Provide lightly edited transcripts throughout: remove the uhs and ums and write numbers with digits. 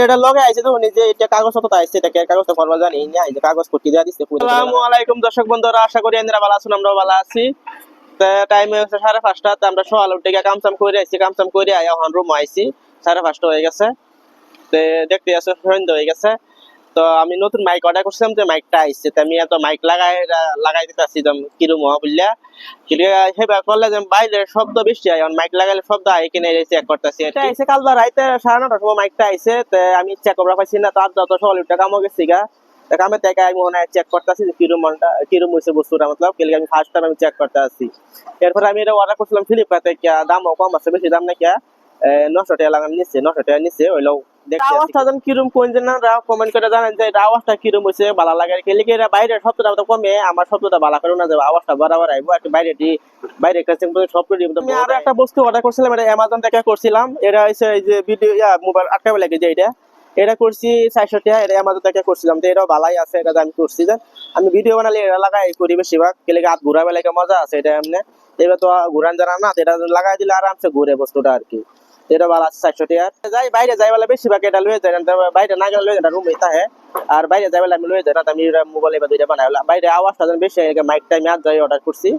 এটা লগে আইছে তো নিজে এটা কাগজ কত আইছে এটা কে কাগজটা করবা জানি না এই যে কাগজ করতে দেয়া দিছে। আসসালামু আলাইকুম দর্শক বন্ধুরা, আশা করি আপনারা ভালো আছেন, আমরাও ভালো আছি। টাইম হচ্ছে 5:30, তে আমরা সকালে উঠে কামচাম করে আইছি, কামচাম করে আয়া এখন রুম আইছি, 5:30 হয়ে গেছে। তে দেখতে আছে সন্ধ্যা হয়ে গেছে। তো আমি নতুন মাইক অর্ডার করছিলাম, যে মাইকটা আইছে, তো আমি এত মাইক লাগাই দিতেছি কিরম বুঝলা সেবা করলে যে বাইরের শব্দ বেশি হয়, মাইক লাগাইলে শব্দ হয় কিনে চেক করতেছি। এটা আইছে কাল রাইতে 9:30 সময় মাইকটা আইছে, তো আমি চেক করা পাইছি না, তার যত সকালে উঠে কামও গেছি গা কামের থেকে আমি মনে হয় চেক করতেছি যে কিরম হয়েছে বস্তুটা, মতলব আমি ফার্স্ট টাইম আমি চেক করতে আসছি। এরপরে আমি এটা অর্ডার করছিলাম ফ্লিপকার্টে, দামও কম আছে, বেশি দাম নাকি 900 টাকা লাগান নিচ্ছে, 900 টাকা নিচ্ছে। ওইলো আওয়াজটা যেন কিরম কোন কমেন্ট করে জানেন যে এটা আওয়াজটা কিরম হয়েছে, ভালো লাগে আর কি। এরা বাইরের শব্দটা কমে, আমার শব্দটা ভালো করে না যাবে, আওয়াজটা বরাবর আইবো আর কি। বাইরে শব্দ আমি আরো একটা বস্তু অর্ডার করছিলাম, এটা অ্যামাজন থেকে করছিলাম। এটা হচ্ছে এই যে ভিডিও মোবাইল আটকাবে লাগে যে এটা করছি 400 টাকা, এটা অ্যামাজন থেকে করছিলাম। তো এটাও ভালাই আছে, এটা আমি করছি যে আমি ভিডিও বানালে এটা লাগাই করি বেশিরভাগ, হাত ঘুরাবে লাগে মজা আছে এটা। এমনি এবার তো ঘুরান জানা না, এটা লাগাই দিলে আরামসে ঘুরে বস্তুটা আর কি। এটা ভালো আছে 400 টাকা। যাই বাইরে যাই বলে বেশিরভাগ এটা লয়ে যায়, বাইরে না গেলে লয়ে যায় রুমে থাকে। আর বাইরে যাই বলে আমি লয়ে যাই না, আমি মোবাইলে বা দুইটা বানাই। বাইরে আওয়াজটা যেন বেশি মাইকটা আমি আজ যাই অর্ডার করছি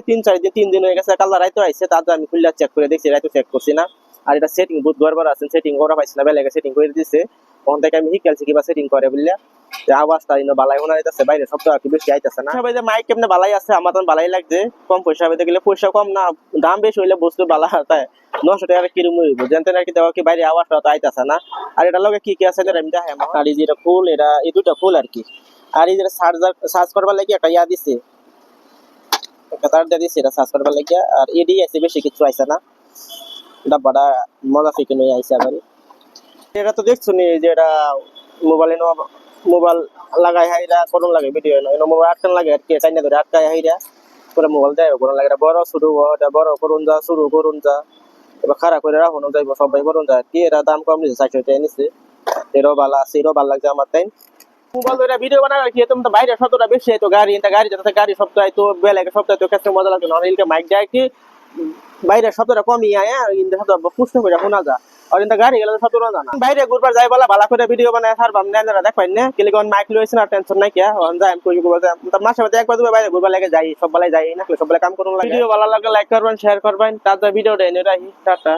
3 দিন হয়ে গেছে। কাল রাইতে আইছে, তার আমি খুললে চেক করে দেখছি, রাইতে চেক করছি না। আর এটা সেটিং বহুত গড়বড় আছে, সেটিং করা পাইছি না, বেলেগে সেটিং করে দিছে। ওখান থেকে আমি শিখেছি কিবা সেটিং করে বুঝলে, আওয়াজটা বালাই শোনা যাইতেছে, বাইরে শব্দ আর কি বেশি আইতেছে না। সবাই যে মাইক কেমনে বালাই আছে, আমার তো বালাই লাগছে। কম পয়সা হইতে গেলে পয়সা কম না, দাম বেশি হইলে বস্তু বালা হয়। 900 টাকা কিরম হইব জানতেন আর কি, দেওয়া কি বাইরে আওয়াজটা তো আইতেছে না। আর এটা লগে কি কি আছে আমি দেখাই। আর এই যেটা ফুল, এটা এই দুটা ফুল আর কি। আর এই যেটা চার্জ করবার লাগে একটা ইয়া দিছে, একটা তার দিয়ে দিছে, এটা চার্জ করবার লাগে। আর এডি আছে, বেশি কিছু আইছে না, ডাব্বাটা মজা ফিকে নিয়ে আইছে। আবার এটা তো দেখছো নি যে এটা মোবাইল লাগাই হাইরা কোন লাগে ভিডিও নয়, মোবাইল আটকান লাগে আর কি, চাইনা ধরে আটকায় হাইরা করে মোবাইল দেয় কোন লাগে। বড় শুরু এটা বড় করুন যা, শুরু করুন যা, এবার খারাপ করে রাখুন যাইব, সবাই করুন যা আর কি। এরা দাম কম নিচ্ছে, 400 টাকা নিচ্ছে। এরও ভালো আছে, এরও ভালো লাগছে আমার। তাই মোবাইল ধরে ভিডিও বানায় আর কি, তুমি তো বাইরে শব্দটা বেশি হয়তো, গাড়ি যাতে গাড়ি শব্দ হয়তো, বেলাকে শব্দ হয়তো, কাছে মজা লাগতো না। মাইক দেয় কি বাইরে শব্দটা কমিয়ে আয়, কিন্তু শব্দ পুষ্ট করে শোনা যায়। আর কিন্তু গাড়ি গেলে শব্দ না জানা। বাইরে ঘুরবার যাই বলা ভালো করে ভিডিও বানায় ছাড়বাম না, দেখবেন না কিলিগন মাইক লইছে না, টেনশন নাই কি যাই আমি কই মাসে মাঝে একবার দুবার বাইরে ঘুরবার লাগে যাই, সব বেলায় যাই না, সব বেলায় কাম করুন লাগে। ভিডিও ভালো লাগলে লাইক করবেন, শেয়ার করবেন। তার ভিডিওটা এনে রাখি, টাটা।